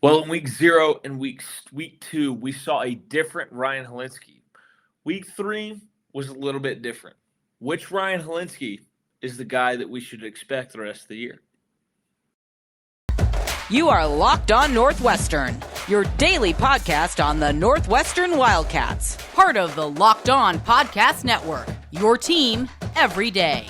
Well, in week 0 and week 2, we saw a different Ryan Hilinski. Week 3 was a little bit different. Which Ryan Hilinski is the guy that we should expect the rest of the year? You are Locked On Northwestern, your daily podcast on the Northwestern Wildcats, part of the Locked On Podcast Network, your team every day.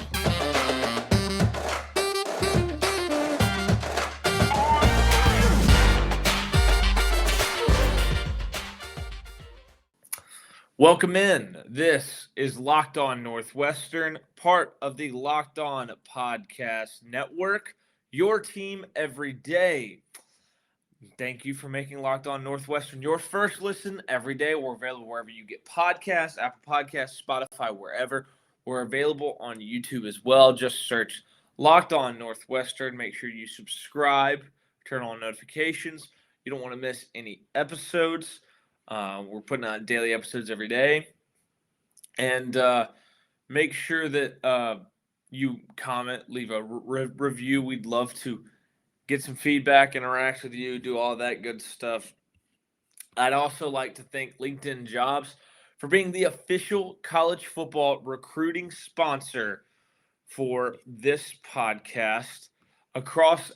Welcome in. This is Locked On Northwestern, part of the Locked On Podcast Network, your team every day. Thank you for making Locked On Northwestern your first listen every day. We're available wherever you get podcasts, Apple Podcasts, Spotify, wherever. We're available on YouTube as well. Just search Locked On Northwestern. Make sure you subscribe, turn on notifications. You don't want to miss any episodes. We're putting out daily episodes every day. And make sure that you comment, leave a review. We'd love to get some feedback, interact with you, do all that good stuff. I'd also like to thank LinkedIn Jobs for being the official college football recruiting sponsor for this podcast across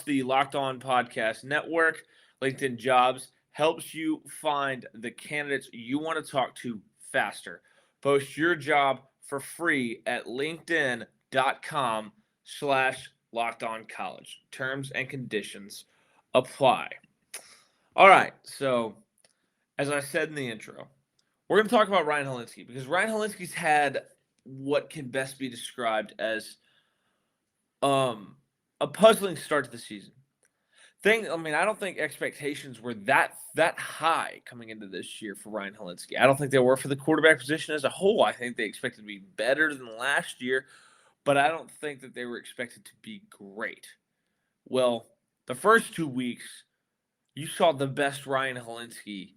the Locked On Podcast Network. LinkedIn Jobs helps you find the candidates you want to talk to faster. Post your job for free at linkedin.com/LockedOnCollege. Terms and conditions apply. All right, so as I said in the intro, we're going to talk about Ryan Hilinski because Ryan Hilinski's had what can best be described as a puzzling start to the season. I don't think expectations were that high coming into this year for Ryan Hilinski. I don't think they were for the quarterback position as a whole. I think they expected to be better than last year, but I don't think that they were expected to be great. Well, the first 2 weeks, you saw the best Ryan Hilinski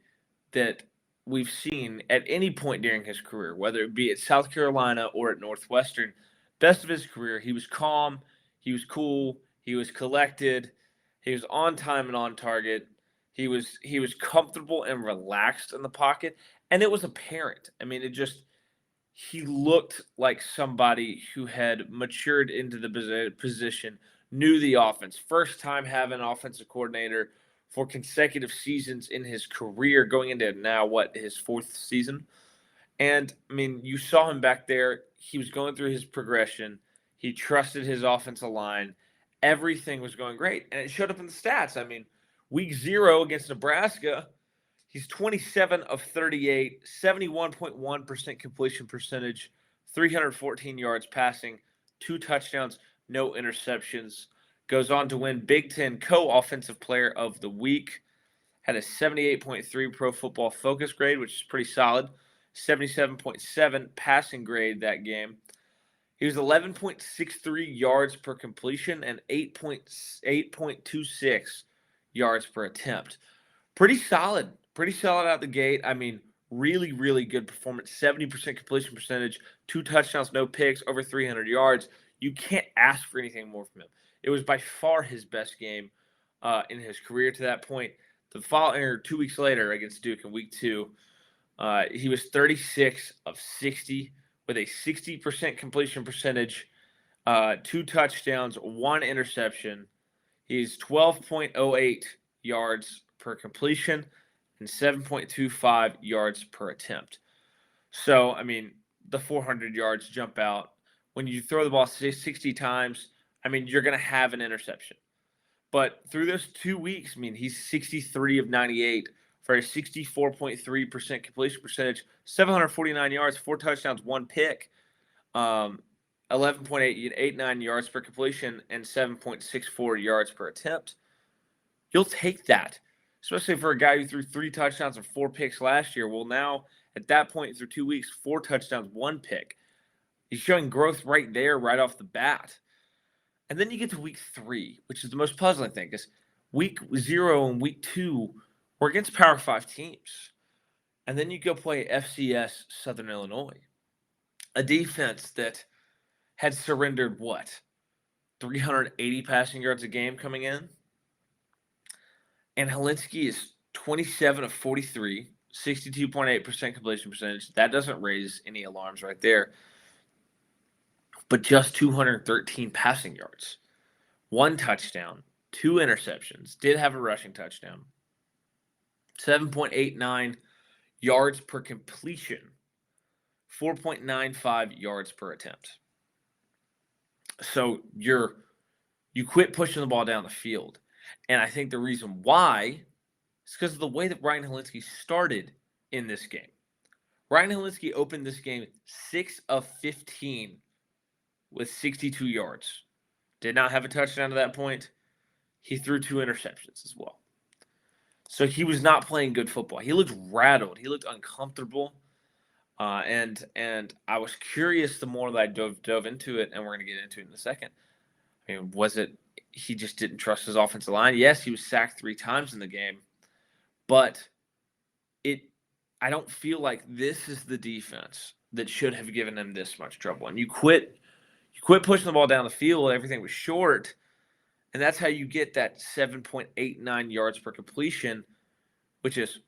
that we've seen at any point during his career, whether it be at South Carolina or at Northwestern. Best of his career. He was calm, he was cool, he was collected, he was on time and on target. He was comfortable and relaxed in the pocket, and it was apparent. He looked like somebody who had matured into the position, knew the offense. First time having an offensive coordinator for consecutive seasons in his career, going into now his 4th season. And you saw him back there. He was going through his progression. He trusted his offensive line. Everything was going great, and it showed up in the stats. Week 0 against Nebraska, he's 27 of 38, 71.1% completion percentage, 314 yards passing, 2 touchdowns, no interceptions. Goes on to win Big Ten Co-Offensive Player of the Week. Had a 78.3 Pro Football Focus grade, which is pretty solid. 77.7 passing grade that game. He was 11.63 yards per completion and 8.26 yards per attempt. Pretty solid out the gate. Really, really good performance. 70% completion percentage, 2 touchdowns, no picks, over 300 yards. You can't ask for anything more from him. It was by far his best game in his career to that point. The following 2 weeks later against Duke in week 2, he was 36 of 60 with a 60% completion percentage, 2 touchdowns, 1 interception. He's 12.08 yards per completion and 7.25 yards per attempt. So, the 400 yards jump out. When you throw the ball 60 times, you're going to have an interception. But through those 2 weeks, he's 63 of 98 for a 64.3% completion percentage, 749 yards, 4 touchdowns, 1 pick, 11.89 yards per completion, and 7.64 yards per attempt. You'll take that, especially for a guy who threw 3 touchdowns and 4 picks last year. Well, now, at that point, through 2 weeks, 4 touchdowns, 1 pick. He's showing growth right there, right off the bat. And then you get to week 3, which is the most puzzling thing, because week 0 and week 2 were against Power 5 teams. And then you go play FCS Southern Illinois, a defense that had surrendered, 380 passing yards a game coming in? And Hilinski is 27 of 43, 62.8% completion percentage. That doesn't raise any alarms right there. But just 213 passing yards, 1 touchdown, 2 interceptions, did have a rushing touchdown, 7.89 yards per completion, 4.95 yards per attempt. So you quit pushing the ball down the field. And I think the reason why is because of the way that Ryan Hilinski started in this game. Ryan Hilinski opened this game 6 of 15 with 62 yards. Did not have a touchdown to that point. He threw 2 interceptions as well. So he was not playing good football. He looked rattled. He looked uncomfortable. And I was curious the more that I dove into it, and we're going to get into it in a second. I mean, was it he just didn't trust his offensive line? Yes, he was sacked 3 times in the game, but I don't feel like this is the defense that should have given him this much trouble. And you quit pushing the ball down the field. Everything was short, and that's how you get that 7.89 yards per completion, which is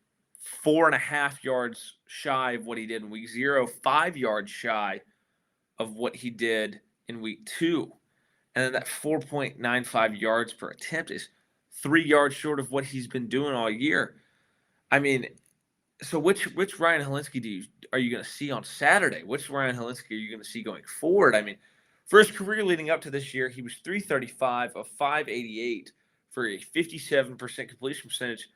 4.5 yards shy of what he did in week 0, 5 yards shy of what he did in week 2. And then that 4.95 yards per attempt is 3 yards short of what he's been doing all year. I mean, so which Ryan Hilinski are you going to see on Saturday? Which Ryan Hilinski are you going to see going forward? I mean, for his career leading up to this year, he was 335 of 588 for a 57% completion percentage,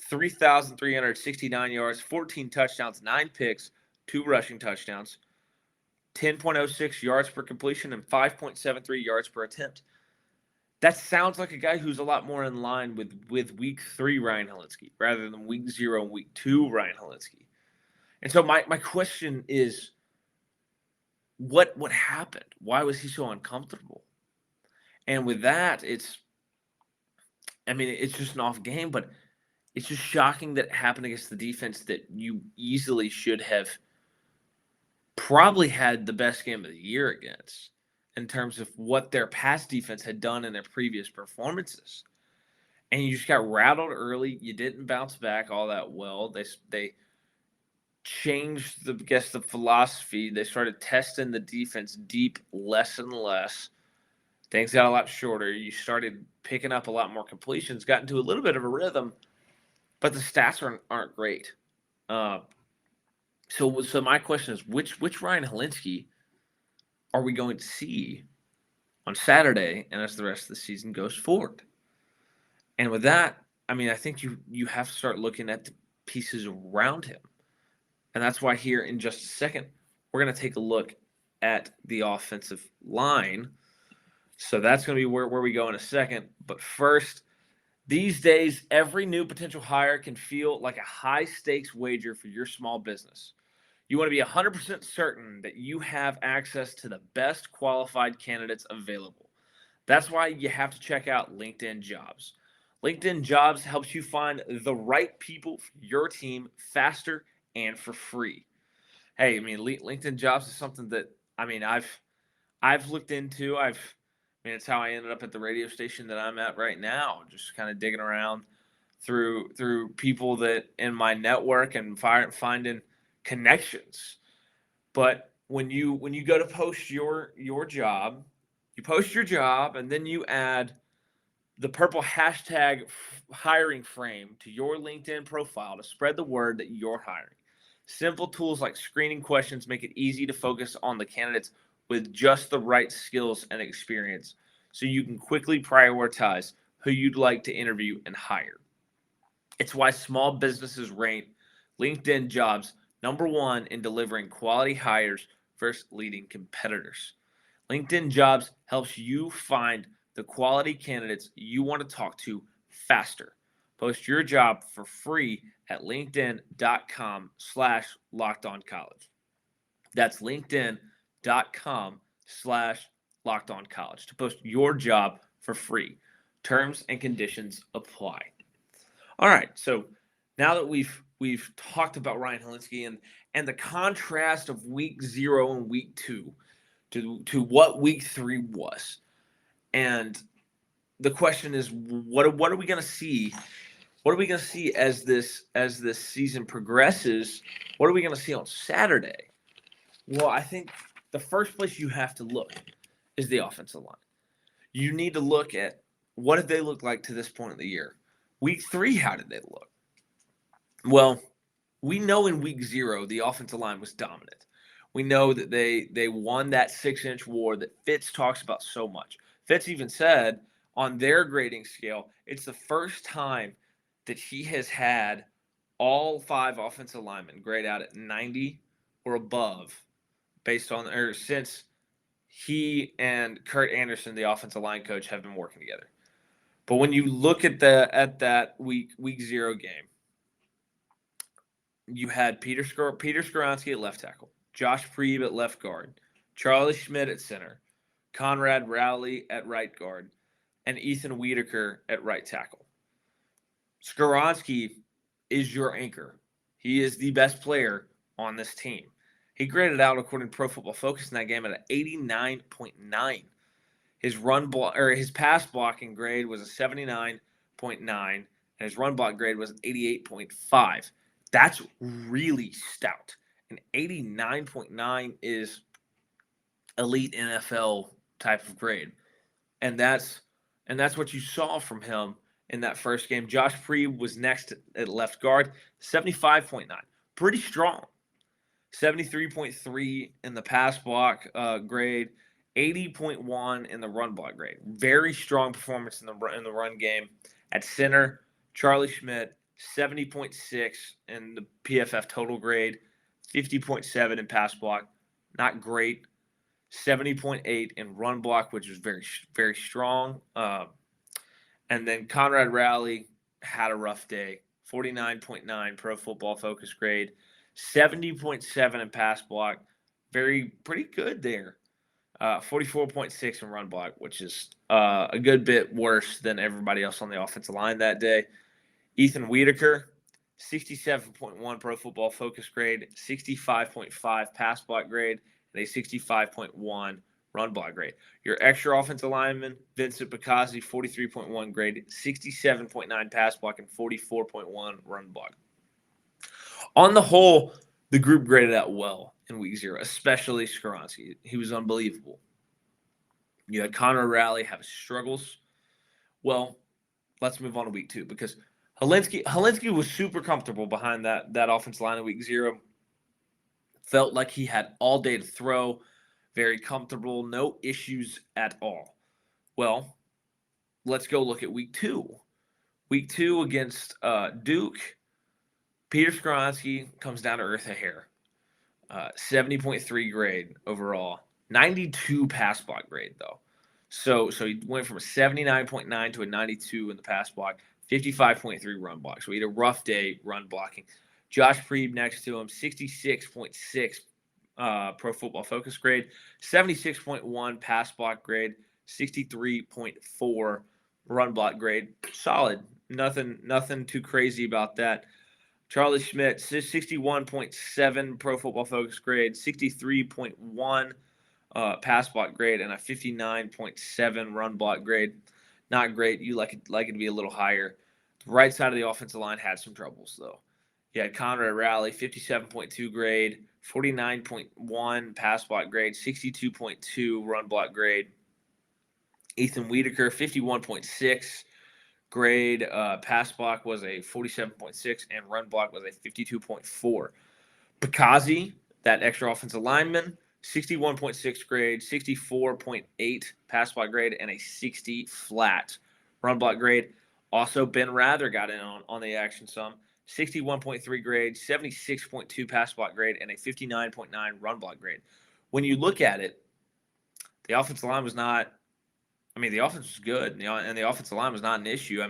3,369 yards, 14 touchdowns, 9 picks, 2 rushing touchdowns, 10.06 yards per completion, and 5.73 yards per attempt. That sounds like a guy who's a lot more in line with week 3 Ryan Hilinski rather than week 0 and week 2 Ryan Hilinski. And so my question is, what happened? Why was he so uncomfortable? And with that, it's just an off game, but it's just shocking that it happened against the defense that you easily should have probably had the best game of the year against in terms of what their pass defense had done in their previous performances. And you just got rattled early. You didn't bounce back all that well. They changed the philosophy. They started testing the defense deep less and less. Things got a lot shorter. You started picking up a lot more completions, got into a little bit of a rhythm, but the stats aren't great. So my question is, which Ryan Hilinski are we going to see on Saturday and as the rest of the season goes forward? And with that, I mean, I think you have to start looking at the pieces around him. And that's why here in just a second, we're going to take a look at the offensive line. So that's going to be where we go in a second. But first, these days, every new potential hire can feel like a high-stakes wager for your small business. You want to be 100% certain that you have access to the best qualified candidates available. That's why you have to check out LinkedIn Jobs. LinkedIn Jobs helps you find the right people for your team faster and for free. Hey, I mean, LinkedIn Jobs is something that I've looked into. It's how I ended up at the radio station that I'm at right now. Just kind of digging around through people that in my network and finding connections. But when you go to post your job, you post your job and then you add the purple hashtag hiring frame to your LinkedIn profile to spread the word that you're hiring. Simple tools like screening questions make it easy to focus on the candidates with just the right skills and experience so you can quickly prioritize who you'd like to interview and hire. It's why small businesses rate LinkedIn Jobs #1 in delivering quality hires versus leading competitors. LinkedIn Jobs helps you find the quality candidates you want to talk to faster. Post your job for free at linkedin.com/lockedoncollege. That's linkedin.com/lockedoncollege to post your job for free. Terms and conditions apply. All right, so now that we've talked about Ryan Hilinski and the contrast of week 0 and week 2 to what week 3 was. And the question is, what are we going to see What are we going to see as this season progresses? What are we going to see on Saturday? Well, I think the first place you have to look is the offensive line. You need to look at what did they look like to this point of the year. Week 3, how did they look? Well, we know in week 0 the offensive line was dominant. We know that they won that 6-inch war that Fitz talks about so much. Fitz even said on their grading scale, it's the first time that he has had all 5 offensive linemen grade out at 90 or above based on or since he and Kurt Anderson, the offensive line coach, have been working together. But when you look at that week 0 game, you had Peter Skoronski at left tackle, Josh Priebe at left guard, Charlie Schmidt at center, Conrad Rowley at right guard, and Ethan Wiedeker at right tackle. Skoronski is your anchor. He is the best player on this team. He graded out, according to Pro Football Focus, in that game at an 89.9. His pass blocking grade was a 79.9, and his run block grade was an 88.5. That's really stout. An 89.9 is elite NFL type of grade, and that's what you saw from him in that first game. Josh Priebe was next at left guard, 75.9, pretty strong. 73.3 in the pass block grade, 80.1 in the run block grade. Very strong performance in the run game. At center, Charlie Schmidt, 70.6 in the PFF total grade, 50.7 in pass block. Not great. 70.8 in run block, which is very, very strong. And then Conrad Rowley had a rough day. 49.9 Pro Football Focus grade. 70.7 in pass block. Pretty good there. 44.6 in run block, which is a good bit worse than everybody else on the offensive line that day. Ethan Wiedeker, 67.1 Pro Football Focus grade, 65.5 pass block grade, and a 65.1 run block grade. Your extra offensive lineman, Vincent Bicazzi, 43.1 grade, 67.9 pass block, and 44.1 run block. On the whole, the group graded out well in week 0, especially Skoronski. He was unbelievable. You had Conrad Rowley have his struggles. Well, let's move on to week 2 because Hilinski was super comfortable behind that offensive line in week 0. Felt like he had all day to throw, very comfortable, no issues at all. Well, let's go look at week 2. Week 2 against Duke, Peter Skoronski comes down to earth a hair. 70.3 grade overall. 92 pass block grade, though. So he went from a 79.9 to a 92 in the pass block, 55.3 run block. So he had a rough day run blocking. Josh Priebe next to him, 66.6 Pro Football Focus grade, 76.1 pass block grade, 63.4 run block grade. Solid. Nothing too crazy about that. Charlie Schmidt, 61.7 Pro Football Focus grade, 63.1 pass block grade, and a 59.7 run block grade. Not great. You like it to be a little higher. The right side of the offensive line had some troubles, though. You had Conrad Rowley, 57.2 grade, 49.1 pass block grade, 62.2 run block grade. Ethan Wiedeker, 51.6 grade. Pass block was a 47.6, and run block was a 52.4. Bicazzi, that extra offensive lineman, 61.6 grade, 64.8 pass block grade, and a 60 flat run block grade. Also, Ben Rather got in on the action some. 61.3 grade, 76.2 pass block grade, and a 59.9 run block grade. When you look at it, the offensive line was not – the offense was good, and the offensive line was not an issue.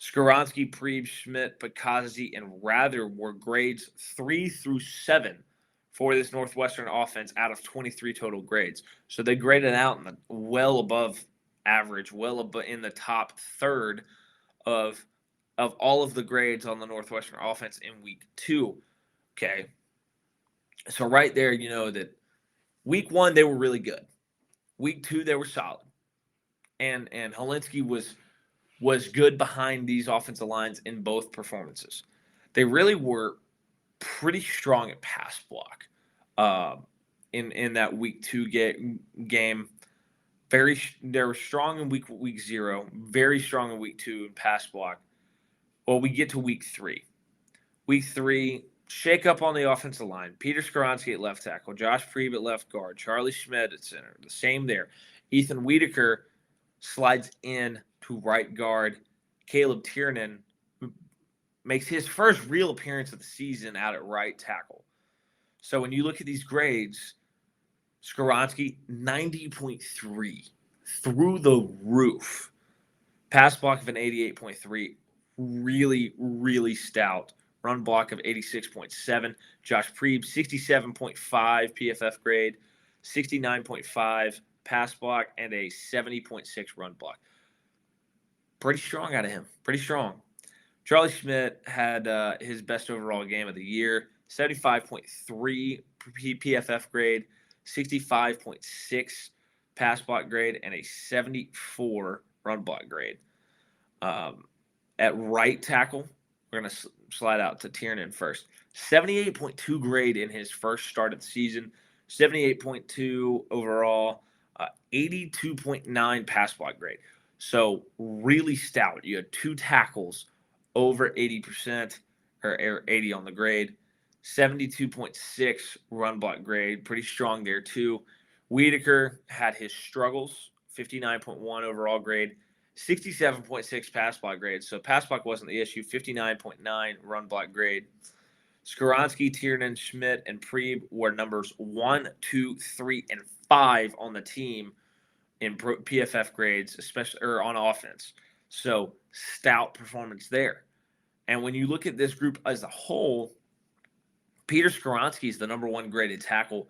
Skoronski, Priebe, Schmidt, Bicazzi, and Rather were grades 3 through 7 for this Northwestern offense out of 23 total grades. So they graded out well above average, well above in the top third of all of the grades on the Northwestern offense in week 2. Okay. So right there, you know that week 1, they were really good. Week 2, they were solid. And Hilinski was was good behind these offensive lines in both performances. They really were pretty strong at pass block in that week 2 game. They were strong in week 0, very strong in week 2 in pass block. Well, we get to week 3. Week 3, shake up on the offensive line. Peter Skoronski at left tackle, Josh Priebe at left guard, Charlie Schmidt at center. The same there. Ethan Wiedeker slides in to right guard. Caleb Tiernan makes his first real appearance of the season out at right tackle. So when you look at these grades, Skoronski, 90.3, through the roof. Pass block of an 88.3, really, really stout. Run block of 86.7. Josh Priebe, 67.5 PFF grade, 69.5 pass block, and a 70.6 run block. Pretty strong out of him. Pretty strong. Charlie Schmidt had his best overall game of the year, 75.3 PFF grade, 65.6 pass block grade, and a 74 run block grade. At right tackle, we're going to slide out to Tiernan first. 78.2 grade in his first start of the season, 78.2 overall, 82.9 pass block grade. So really stout. You had 2 tackles over 80% or 80 on the grade. 72.6 run block grade, pretty strong there too. Wiedeker had his struggles, 59.1 overall grade, 67.6 pass block grade. So pass block wasn't the issue, 59.9 run block grade. Skoronski, Tiernan, Schmidt, and Priebe were numbers 1, 2, 3, and 5 on the team in PFF grades, especially or on offense. So stout performance there. And when you look at this group as a whole, Peter Skoronski is the number 1 graded tackle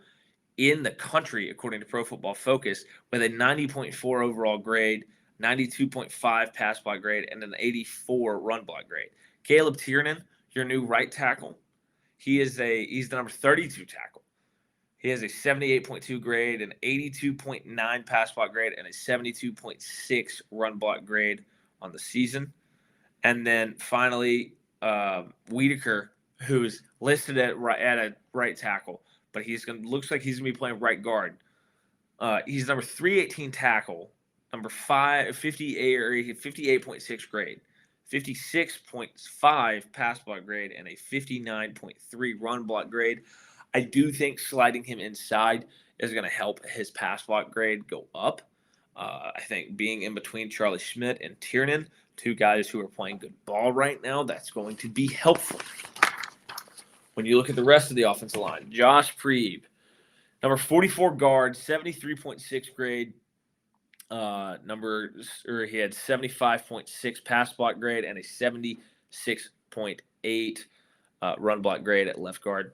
in the country, according to Pro Football Focus, with a 90.4 overall grade, 92.5 pass block grade, and an 84 run block grade. Caleb Tiernan, your new right tackle, he's the number 32 tackle. He has a 78.2 grade, an 82.9 pass block grade, and a 72.6 run block grade on the season. And then finally, Wiedeker, who's listed at a right tackle, but looks like he's gonna be playing right guard. He's number 318 tackle, number 58.6 grade, 56.5 pass block grade, and a 59.3 run block grade. I do think sliding him inside is going to help his pass block grade go up. I think being in between Charlie Schmidt and Tiernan, 2 guys who are playing good ball right now, that's going to be helpful. When you look at the rest of the offensive line, Josh Priebe, number 44 guard, 73.6 grade. He had 75.6 pass block grade and a 76.8 run block grade at left guard.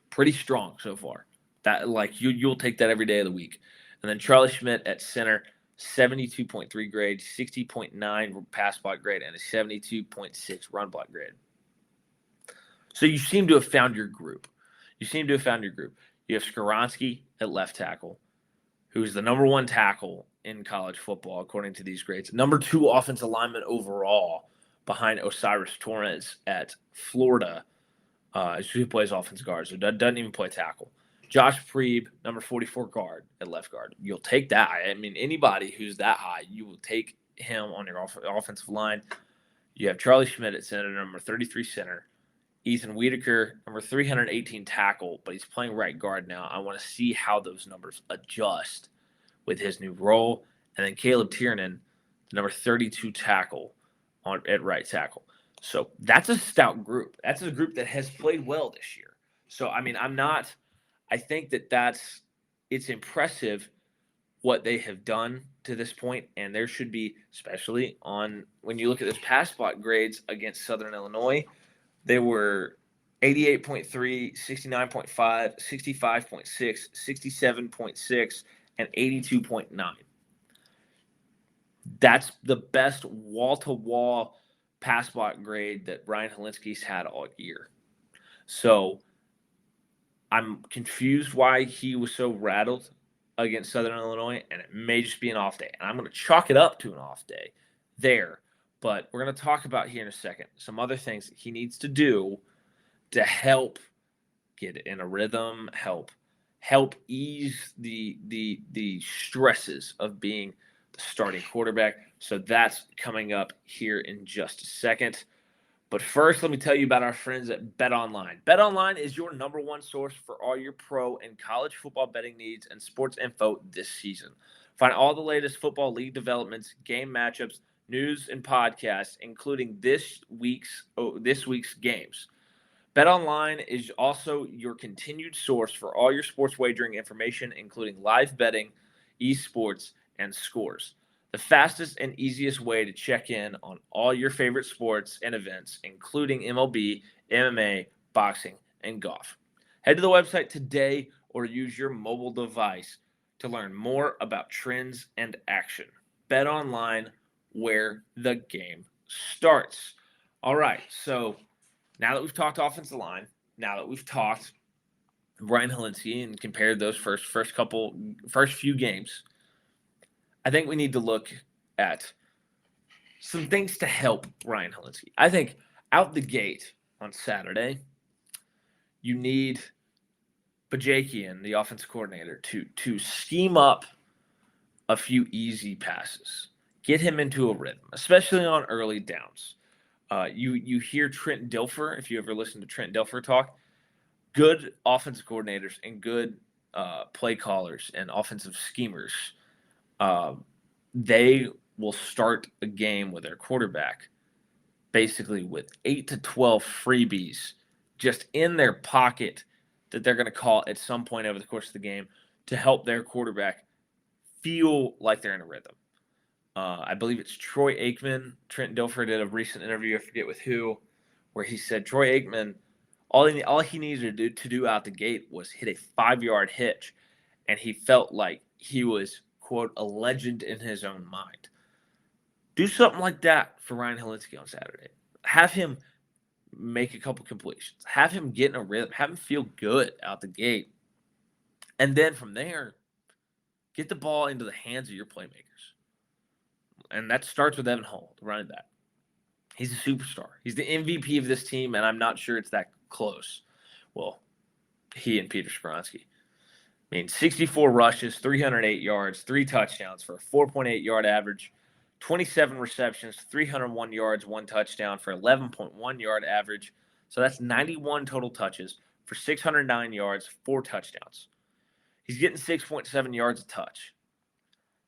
Pretty strong so far. That you'll take that every day of the week. And then Charlie Schmidt at center, 72.3 grade, 60.9 pass block grade, and a 72.6 run block grade. So you seem to have found your group. You have Skoronski at left tackle, who's the number 1 tackle in college football, according to these grades. Number 2 offensive lineman overall behind Osiris Torres at Florida, who plays offensive guard, so doesn't even play tackle. Josh Priebe, number 44 guard at left guard. You'll take that. I mean, anybody who's that high, you will take him on your offensive line. You have Charlie Schmidt at center, number 33 center. Ethan Wiedeker, number 318 tackle, but he's playing right guard now. I want to see how those numbers adjust with his new role. And then Caleb Tiernan, number 32 tackle at right tackle. So that's a stout group. That's a group that has played well this year. So, I mean, I think it's impressive what they have done to this point. And there should be, especially when you look at those pass block grades against Southern Illinois, they were 88.3, 69.5, 65.6, 67.6, and 82.9. That's the best wall-to-wall pass block grade that Ryan Hilinski's had all year. So I'm confused why he was so rattled against Southern Illinois, and it may just be an off day. And I'm going to chalk it up to an off day there. But we're going to talk about here in a second some other things that he needs to do to help get in a rhythm, help ease the stresses of being the starting quarterback. So that's coming up here in just a second. But first, let me tell you about our friends at BetOnline. BetOnline is your number one source for all your pro and college football betting needs and sports info this season. Find all the latest football league developments, game matchups, news, and podcasts, including this week's games. BetOnline is also your continued source for all your sports wagering information, including live betting, esports, and scores. The fastest and easiest way to check in on all your favorite sports and events, including MLB, MMA, boxing, and golf. Head to the website today or use your mobile device to learn more about trends and action. BetOnline, where the game starts. All right, so now that we've talked offensive line, now that we've talked Ryan Hilinski and compared those first few games, I think we need to look at some things to help Ryan Hilinski. I think out the gate on Saturday, you need Bajakian, the offensive coordinator, to scheme up a few easy passes, get him into a rhythm, especially on early downs. You hear Trent Dilfer, if you ever listen to Trent Dilfer talk, good offensive coordinators and good play callers and offensive schemers, they will start a game with their quarterback basically with 8 to 12 freebies just in their pocket that they're going to call at some point over the course of the game to help their quarterback feel like they're in a rhythm. I believe it's Troy Aikman. Trent Dilfer did a recent interview, I forget with who, where he said Troy Aikman, all he needed to do out the gate was hit a 5-yard hitch, and he felt like he was, quote, a legend in his own mind. Do something like that for Ryan Hilinski on Saturday. Have him make a couple completions. Have him get in a rhythm. Have him feel good out the gate. And then from there, get the ball into the hands of your playmakers. And that starts with Evan Hull, the running back. He's a superstar. He's the MVP of this team, and I'm not sure it's that close. Well, he and Peter Skoronski. I mean, 64 rushes, 308 yards, 3 touchdowns for a 4.8-yard average, 27 receptions, 301 yards, 1 touchdown for 11.1-yard average. So that's 91 total touches for 609 yards, 4 touchdowns. He's getting 6.7 yards a touch.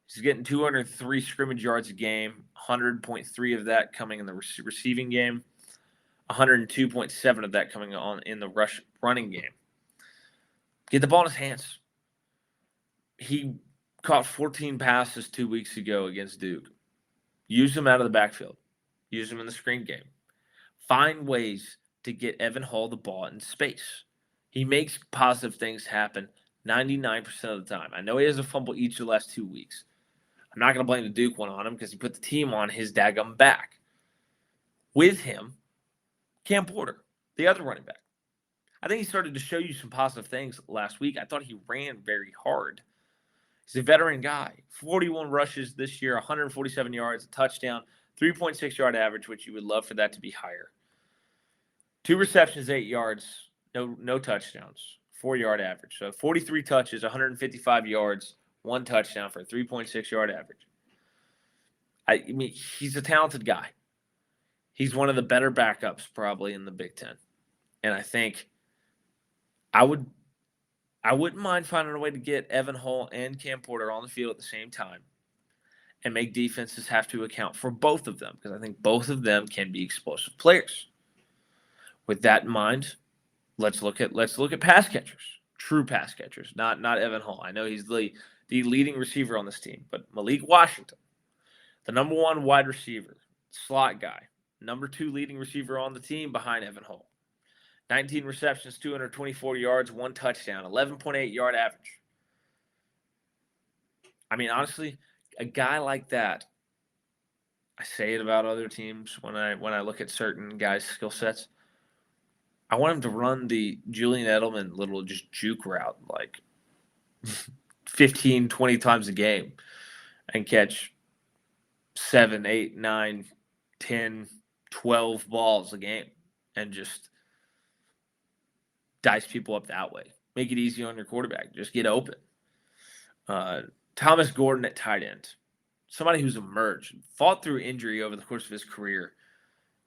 He's getting 203 scrimmage yards a game, 100.3 of that coming in the receiving game, 102.7 of that coming on in the running game. Get the ball in his hands. He caught 14 passes 2 weeks ago against Duke. Use him out of the backfield. Use him in the screen game. Find ways to get Evan Hull the ball in space. He makes positive things happen 99% of the time. I know he has a fumble each of the last 2 weeks. I'm not going to blame the Duke one on him because he put the team on his daggum back. With him, Cam Porter, the other running back. I think he started to show you some positive things last week. I thought he ran very hard. He's a veteran guy. 41 rushes this year, 147 yards, a touchdown, 3.6-yard average, which you would love for that to be higher. 2 receptions, 8 yards, no touchdowns, 4-yard average. So 43 touches, 155 yards, 1 touchdown for a 3.6-yard average. I mean, he's a talented guy. He's one of the better backups probably in the Big Ten. And I think I wouldn't mind finding a way to get Evan Hull and Cam Porter on the field at the same time and make defenses have to account for both of them because I think both of them can be explosive players. With that in mind, let's look at pass catchers, true pass catchers, not Evan Hull. I know he's the leading receiver on this team, but Malik Washington, the number 1 wide receiver, slot guy, number 2 leading receiver on the team behind Evan Hull. 19 receptions, 224 yards, 1 touchdown, 11.8-yard average. I mean, honestly, a guy like that, I say it about other teams when I look at certain guys' skill sets. I want him to run the Julian Edelman little just juke route like 15, 20 times a game and catch 7, 8, 9, 10, 12 balls a game and just dice people up that way. Make it easy on your quarterback. Just get open. Thomas Gordon at tight end. Somebody who's emerged, fought through injury over the course of his career.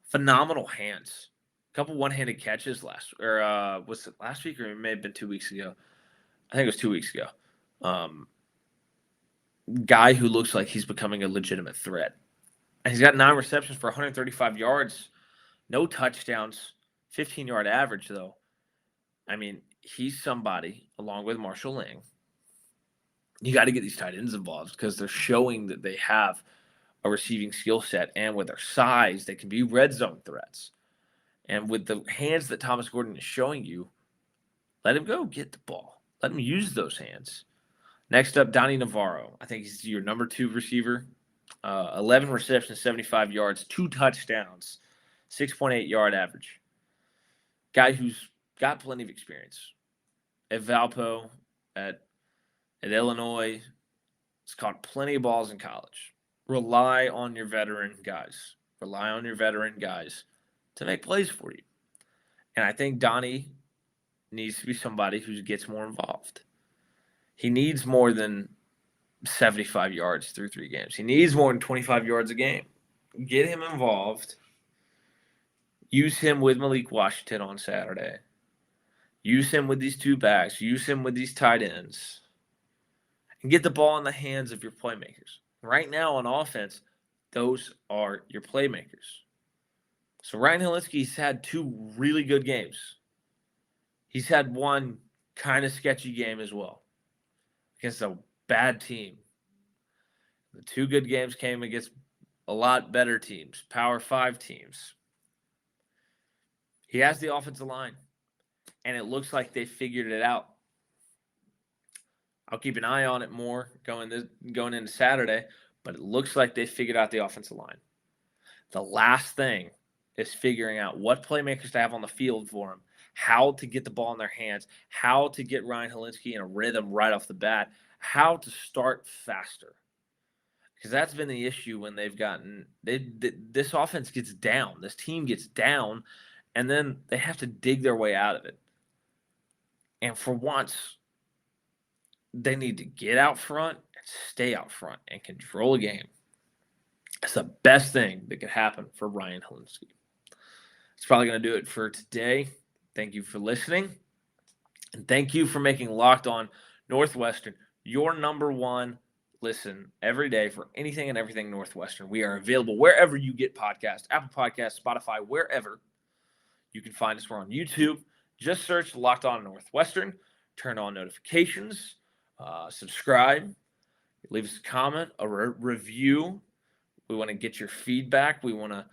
Phenomenal hands. A couple one-handed catches was it last week or it may have been 2 weeks ago? I think it was 2 weeks ago. Guy who looks like he's becoming a legitimate threat. And he's got 9 receptions for 135 yards, no touchdowns, 15-yard average, though. I mean, he's somebody, along with Marshall Ling. You got to get these tight ends involved because they're showing that they have a receiving skill set, and with their size, they can be red zone threats. And with the hands that Thomas Gordon is showing you, let him go get the ball. Let him use those hands. Next up, Donnie Navarro. I think he's your number 2 receiver. 11 receptions, 75 yards, 2 touchdowns, 6.8-yard average. Guy who's got plenty of experience. At Valpo, at Illinois, has caught plenty of balls in college. Rely on your veteran guys. Rely on your veteran guys to make plays for you. And I think Donnie needs to be somebody who gets more involved. He needs more than 75 yards through 3 games. He needs more than 25 yards a game. Get him involved. Use him with Malik Washington on Saturday. Use him with these 2 backs. Use him with these tight ends. And get the ball in the hands of your playmakers. Right now on offense, those are your playmakers. So Ryan Hilinski's had 2 really good games. He's had one kind of sketchy game as well against a bad team. The 2 good games came against a lot better teams, Power 5 teams. He has the offensive line, and it looks like they figured it out. I'll keep an eye on it more going into Saturday, but it looks like they figured out the offensive line. The last thing is figuring out what playmakers to have on the field for them, how to get the ball in their hands, how to get Ryan Hilinski in a rhythm right off the bat, how to start faster. Because that's been the issue when this offense gets down. This team gets down, and then they have to dig their way out of it. And for once, they need to get out front and stay out front and control a game. It's the best thing that could happen for Ryan Hilinski. It's probably going to do it for today. Thank you for listening. And thank you for making Locked On Northwestern your number 1 listen every day for anything and everything Northwestern. We are available wherever you get podcasts, Apple Podcasts, Spotify, wherever. You can find us. We're on YouTube. Just search Locked On Northwestern. Turn on notifications. Subscribe. Leave us a comment, a review. We want to get your feedback. We want to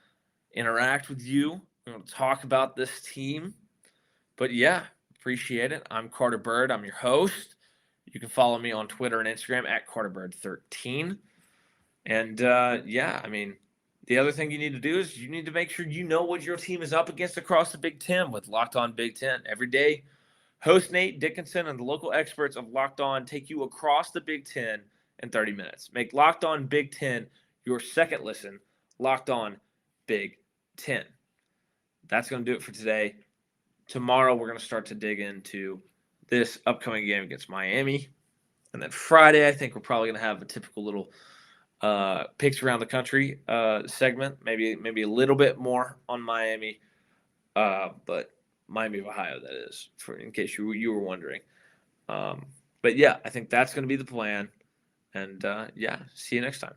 interact with you. We want to talk about this team. But yeah, appreciate it. I'm Carter Bird. I'm your host. You can follow me on Twitter and Instagram at CarterBird13. And the other thing you need to do is you need to make sure you know what your team is up against across the Big Ten with Locked On Big Ten. Every day, host Nate Dickinson and the local experts of Locked On take you across the Big Ten in 30 minutes. Make Locked On Big Ten your second listen. Locked On Big Ten. That's going to do it for today. Tomorrow, we're going to start to dig into this upcoming game against Miami. And then Friday, I think we're probably going to have a typical little picks around the country segment. Maybe a little bit more on Miami, but Miami of Ohio, that is, in case you were wondering. But yeah, I think that's going to be the plan. And see you next time.